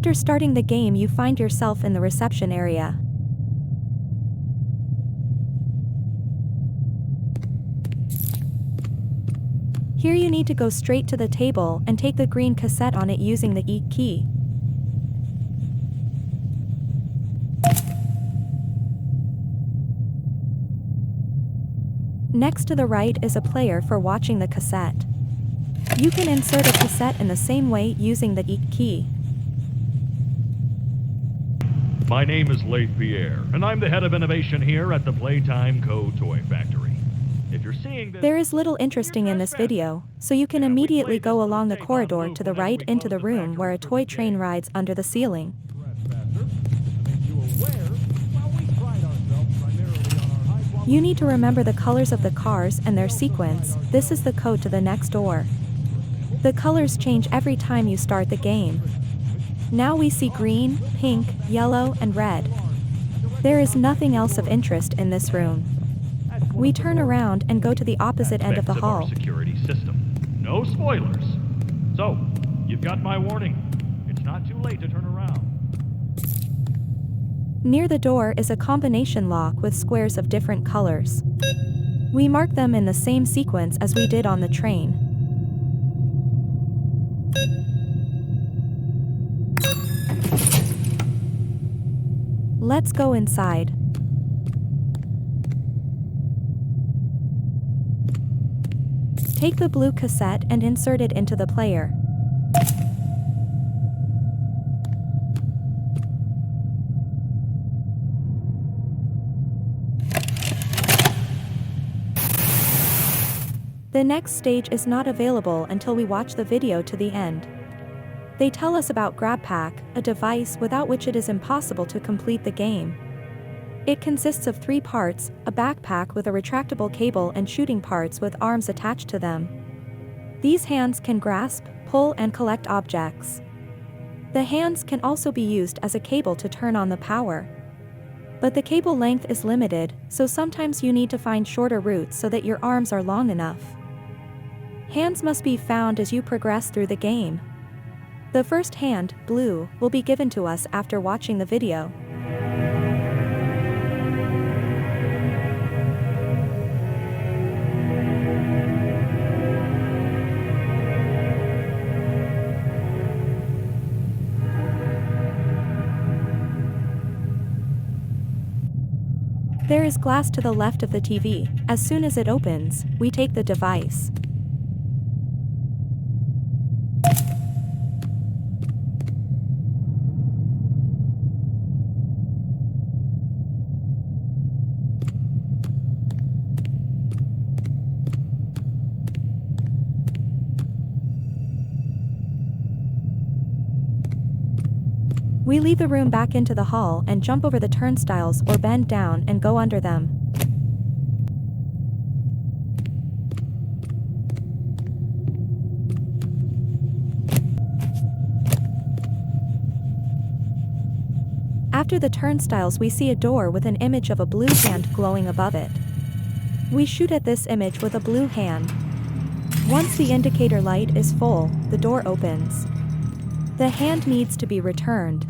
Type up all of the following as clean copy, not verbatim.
After starting the game, you find yourself in the reception area. Here you need to go straight to the table and take the green cassette on it using the E key. Next to the right is a player for watching the cassette. You can insert a cassette in the same way using the E key. My name is Leith Pierre, and I'm the head of innovation here at the Playtime Co. Toy Factory. If you're seeing this, There is little interesting in this video, so you can immediately go along the corridor to the right into the room where a toy train rides under the ceiling. You need to remember the colors of the cars and their sequence. This is the code to the next door. The colors change every time you start the game. Now we see green, pink, yellow, and red. There is nothing else of interest in this room. We turn around and go to the opposite end of the hall. Security system. No spoilers. So, you've got my warning. It's not too late to turn around. Near the door is a combination lock with squares of different colors. We mark them in the same sequence as we did on the train. Let's go inside. Take the blue cassette and insert it into the player. The next stage is not available until we watch the video to the end. They tell us about Grab Pack, a device without which it is impossible to complete the game. It consists of 3 parts, a backpack with a retractable cable and shooting parts with arms attached to them. These hands can grasp, pull, and collect objects. The hands can also be used as a cable to turn on the power. But the cable length is limited, so sometimes you need to find shorter routes so that your arms are long enough. Hands must be found as you progress through the game. The first hand, blue, will be given to us after watching the video. There is glass to the left of the TV. As soon as it opens, we take the device. We leave the room back into the hall and jump over the turnstiles or bend down and go under them. After the turnstiles, we see a door with an image of a blue hand glowing above it. We shoot at this image with a blue hand. Once the indicator light is full, the door opens. The hand needs to be returned.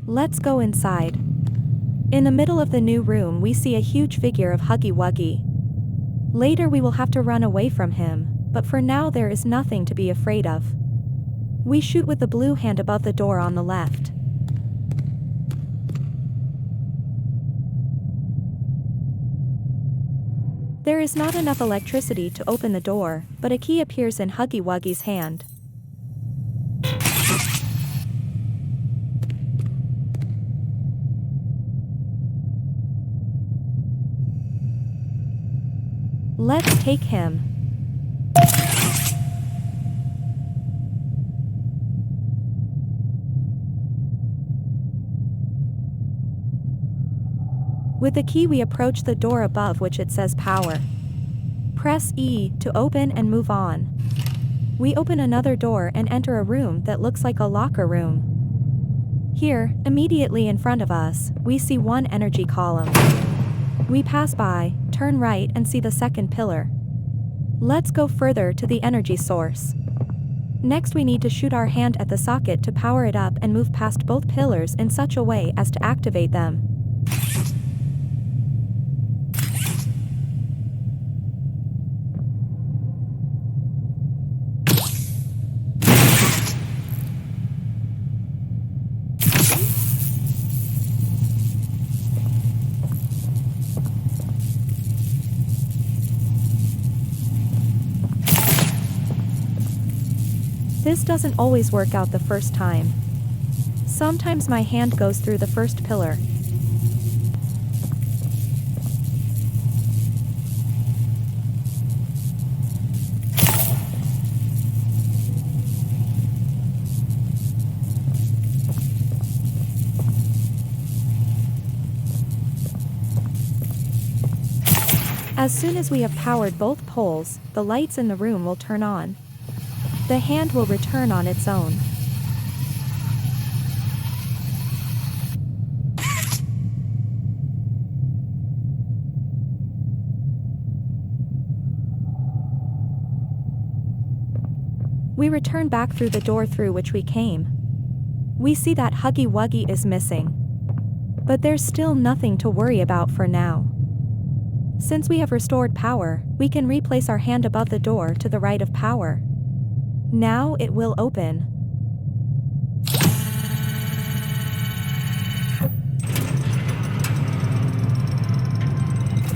Let's go inside. In the middle of the new room, we see a huge figure of Huggy Wuggy. Later we will have to run away from him, but for now there is nothing to be afraid of. We shoot with the blue hand above the door on the left. There is not enough electricity to open the door, but a key appears in Huggy Wuggy's hand. Let's take him. With the key we approach the door above which it says power. Press E to open and move on. We open another door and enter a room that looks like a locker room. Here, immediately in front of us, we see one energy column. We pass by, turn right and see the second pillar. Let's go further to the energy source. Next we need to shoot our hand at the socket to power it up and move past both pillars in such a way as to activate them. This doesn't always work out the first time. Sometimes my hand goes through the first pillar. As soon as we have powered both poles, the lights in the room will turn on. The hand will return on its own. We return back through the door through which we came. We see that Huggy Wuggy is missing. But there's still nothing to worry about for now. Since we have restored power, we can replace our hand above the door to the right of power. Now it will open.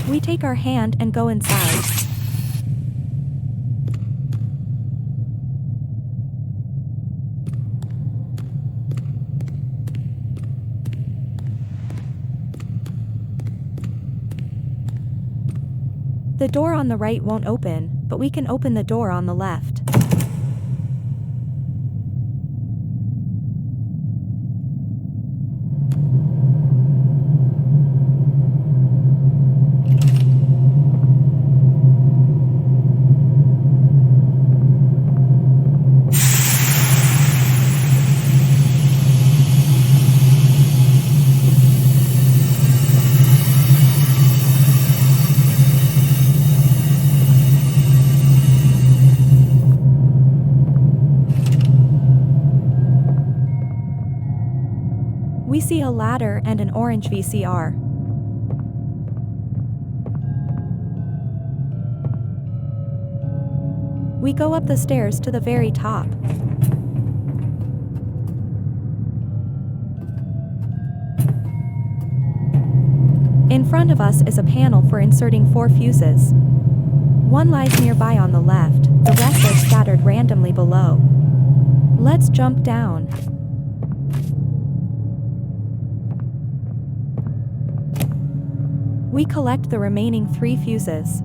We take our hand and go inside. The door on the right won't open, but we can open the door on the left. We see a ladder and an orange VCR. We go up the stairs to the very top. In front of us is a panel for inserting 4 fuses. One lies nearby on the left, the rest are scattered randomly below. Let's jump down. We collect the remaining 3 fuses.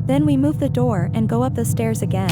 Then we move the door and go up the stairs again.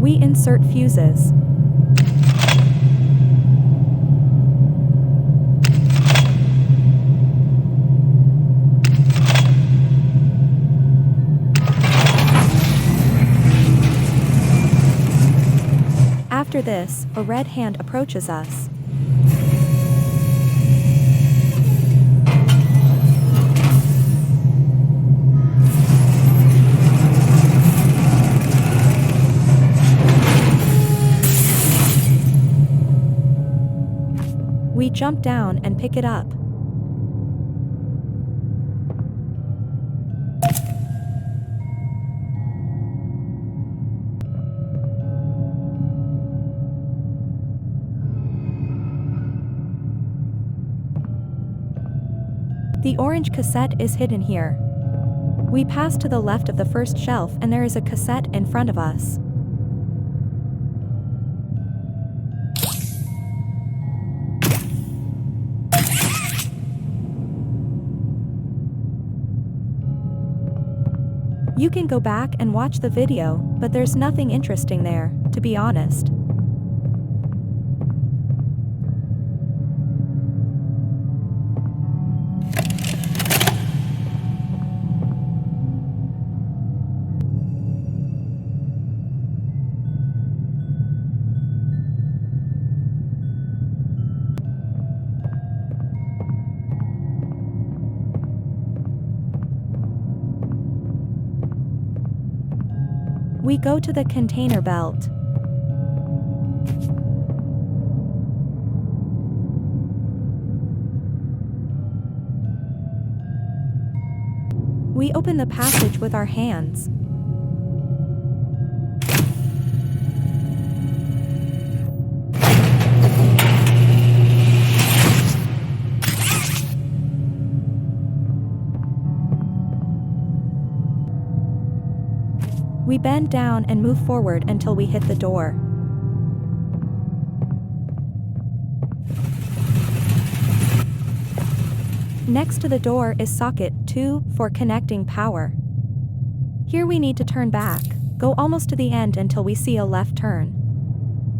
We insert fuses. After this, a red hand approaches us. We jump down and pick it up. The orange cassette is hidden here. We pass to the left of the first shelf and there is a cassette in front of us. You can go back and watch the video, but there's nothing interesting there, to be honest. We go to the container belt. We open the passage with our hands. We bend down and move forward until we hit the door. Next to the door is socket 2 for connecting power. Here we need to turn back, go almost to the end until we see a left turn.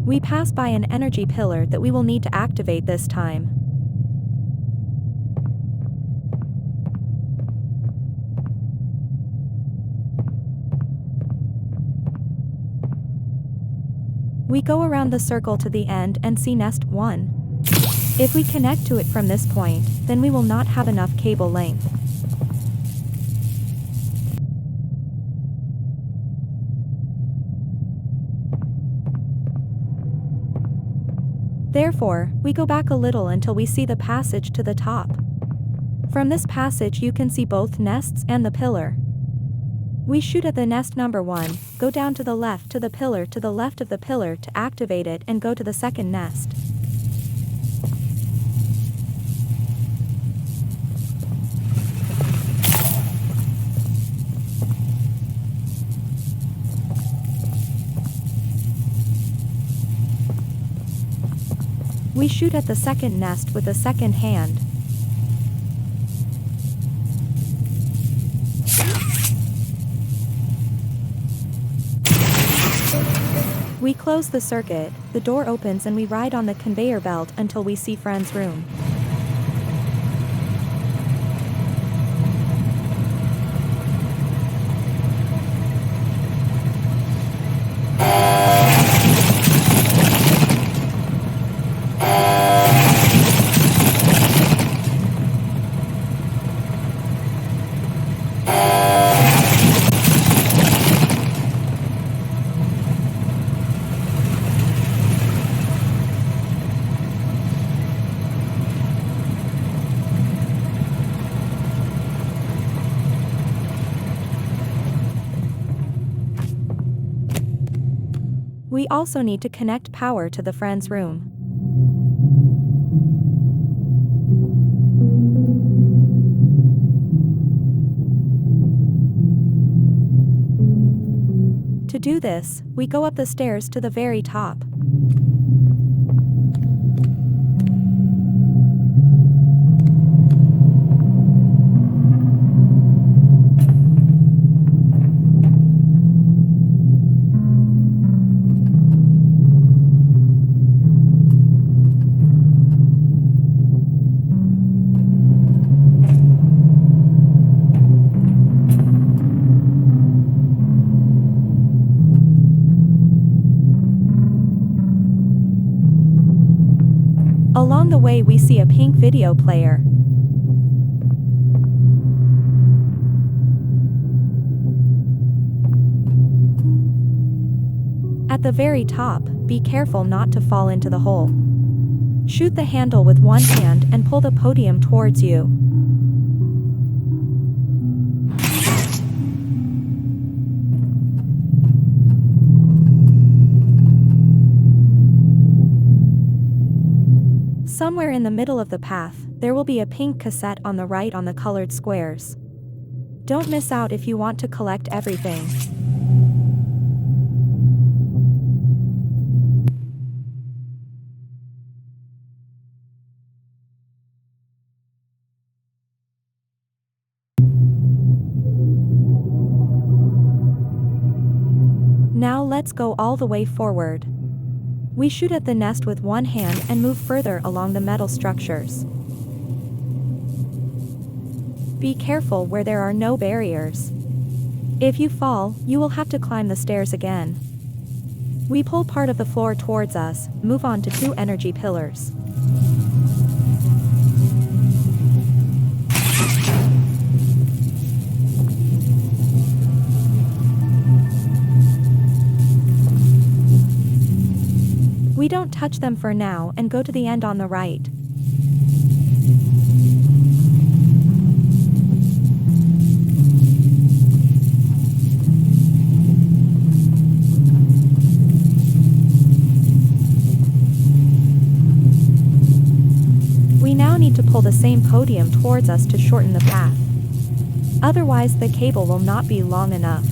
We pass by an energy pillar that we will need to activate this time. We go around the circle to the end and see nest 1. If we connect to it from this point, then we will not have enough cable length. Therefore, we go back a little until we see the passage to the top. From this passage you can see both nests and the pillar. We shoot at the nest number 1, go down to the left to the pillar to the left of the pillar to activate it and go to the second nest. We shoot at the second nest with the second hand. We close the circuit, the door opens and we ride on the conveyor belt until we see friend's room. We also need to connect power to the friend's room. To do this, we go up the stairs to the very top. Along the way we see a pink video player. At the very top, be careful not to fall into the hole. Shoot the handle with one hand and pull the podium towards you. Somewhere in the middle of the path, there will be a pink cassette on the right on the colored squares. Don't miss out if you want to collect everything. Now let's go all the way forward. We shoot at the nest with one hand and move further along the metal structures. Be careful where there are no barriers. If you fall, you will have to climb the stairs again. We pull part of the floor towards us, move on to 2 energy pillars. We don't touch them for now and go to the end on the right. We now need to pull the same podium towards us to shorten the path. Otherwise the cable will not be long enough.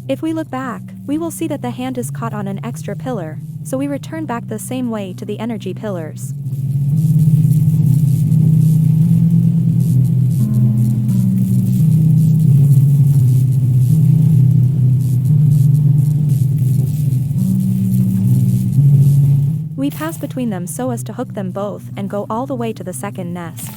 If we look back, we will see that the hand is caught on an extra pillar, so we return back the same way to the energy pillars. We pass between them so as to hook them both and go all the way to the second nest.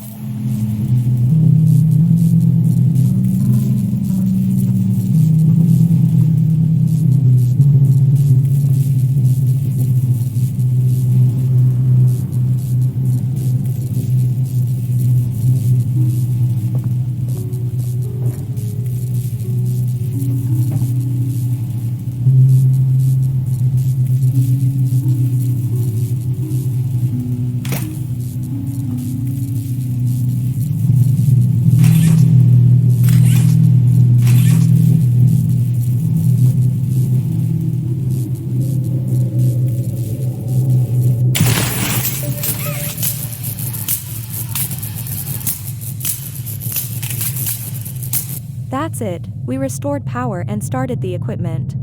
That's it, we restored power and started the equipment.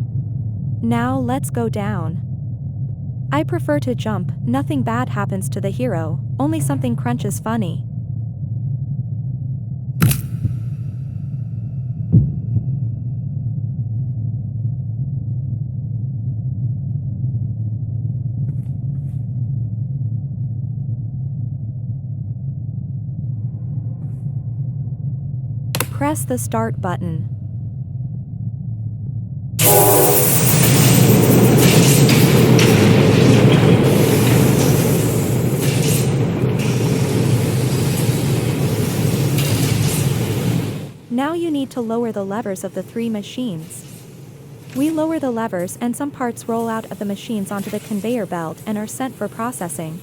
Now let's go down. I prefer to jump, nothing bad happens to the hero, only something crunches funny. Press the start button. Now you need to lower the levers of the 3 machines. We lower the levers and some parts roll out of the machines onto the conveyor belt and are sent for processing.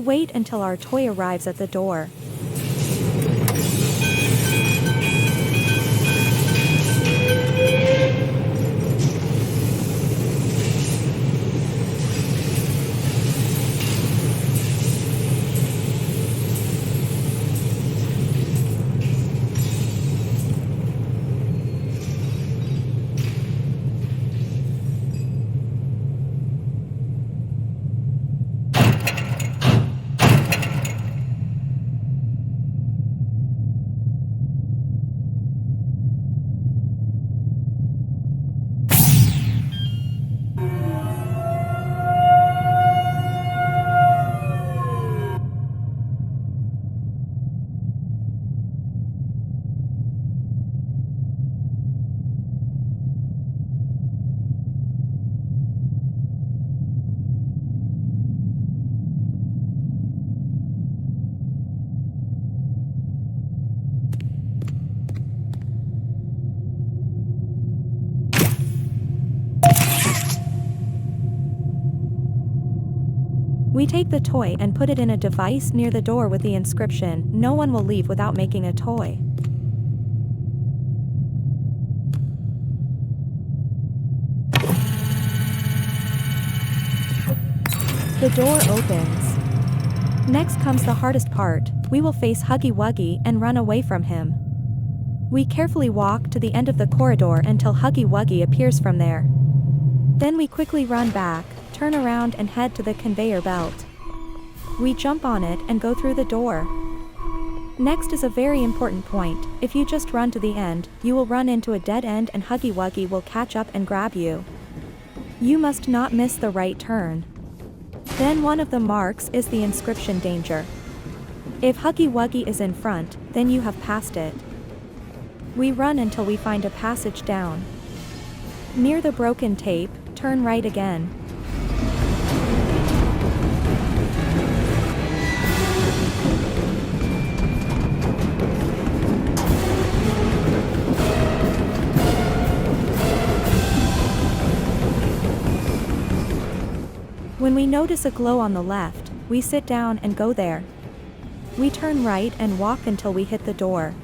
wait until our toy arrives at the door. We take the toy and put it in a device near the door with the inscription, "No one will leave without making a toy." The door opens. Next comes the hardest part. We will face Huggy Wuggy and run away from him. We carefully walk to the end of the corridor until Huggy Wuggy appears from there. Then we quickly run back, turn around and head to the conveyor belt. We jump on it and go through the door. Next is a very important point. If you just run to the end, you will run into a dead end and Huggy Wuggy will catch up and grab you. You must not miss the right turn. Then one of the marks is the inscription "Danger." If Huggy Wuggy is in front, then you have passed it. We run until we find a passage down. Near the broken tape, turn right again. When we notice a glow on the left, we sit down and go there. We turn right and walk until we hit the door.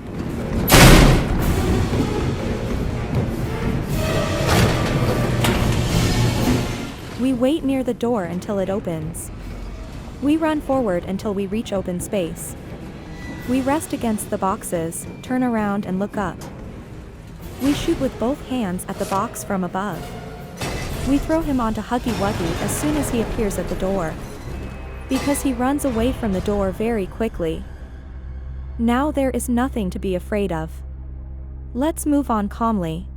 We wait near the door until it opens. We run forward until we reach open space. We rest against the boxes, turn around and look up. We shoot with both hands at the box from above. We throw him onto Huggy Wuggy as soon as he appears at the door. Because he runs away from the door very quickly. Now there is nothing to be afraid of. Let's move on calmly.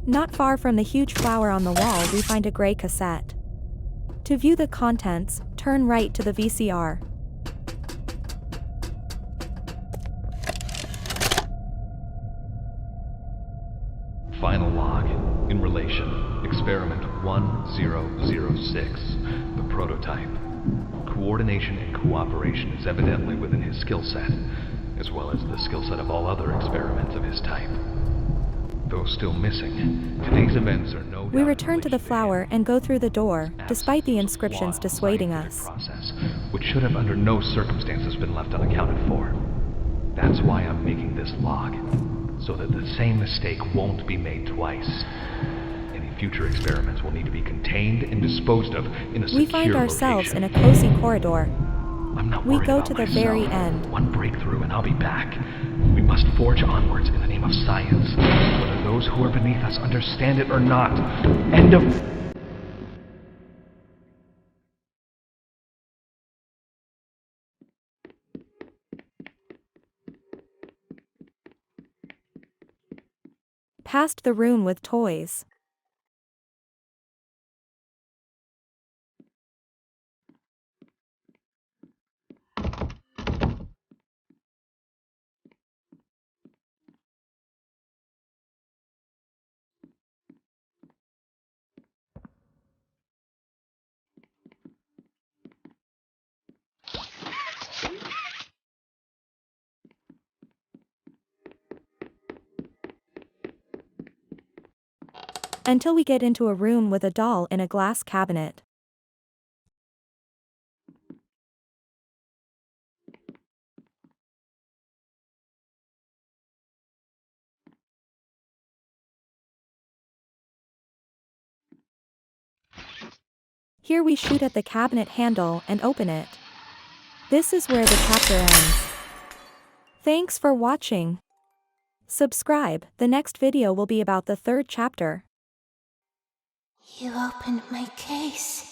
Not far from the huge flower on the wall, we find a gray cassette. To view the contents, turn right to the VCR. Final log. In relation, experiment 1006, the prototype. Coordination and cooperation is evidently within his skill set, as well as the skill set of all other experiments of his type. Though still missing, today's events are no doubt. We return to the flower and go through the door, despite the inscriptions dissuading us. Process, which should have under no circumstances been left unaccounted for. That's why I'm making this log, so that the same mistake won't be made twice. Any future experiments will need to be contained and disposed of in a secure We find ourselves location. in a cozy corridor. I'm not We worried go about to the myself. very end. One breakthrough and I'll be back. We must forge onwards in the name of science, whether those who are beneath us understand it or not. End of... Past the room with toys. Until we get into a room with a doll in a glass cabinet. Here we shoot at the cabinet handle and open it. This is where the chapter ends. Thanks for watching. Subscribe, the next video will be about the third chapter. You opened my case.